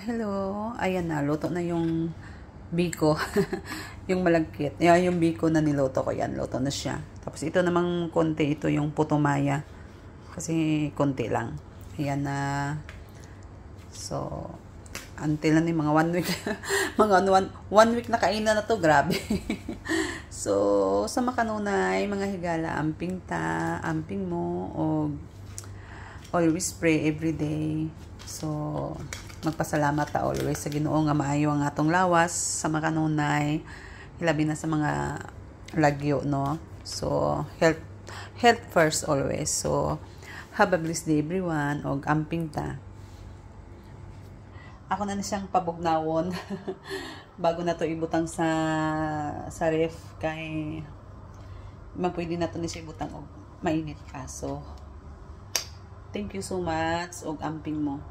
Hello. Ayan na, luto na yung biko. Yung malagkit. Yan, yung biko na niluto ko yan. Luto na siya. Tapos ito namang konti. Ito yung putumaya. Kasi konti lang. Ayan na. So, until na mga 1 week. Mga 1 week na kainan na to. Grabe. So, sa makanunay, mga higala, amping ta, amping mo, o always pray every day. So, magpasalamat ta always sa Ginoo nga maayo ang atong lawas sa makanunay, hilabi na sa mga lagyo, no? So, health first always. So, have a blessed day everyone, og amping ta. Ako na siyang pabugnawon bago na to ibutang sa ref, kay pwede na to ni siya ibutang og mainit pa. So, thank you so much og amping mo.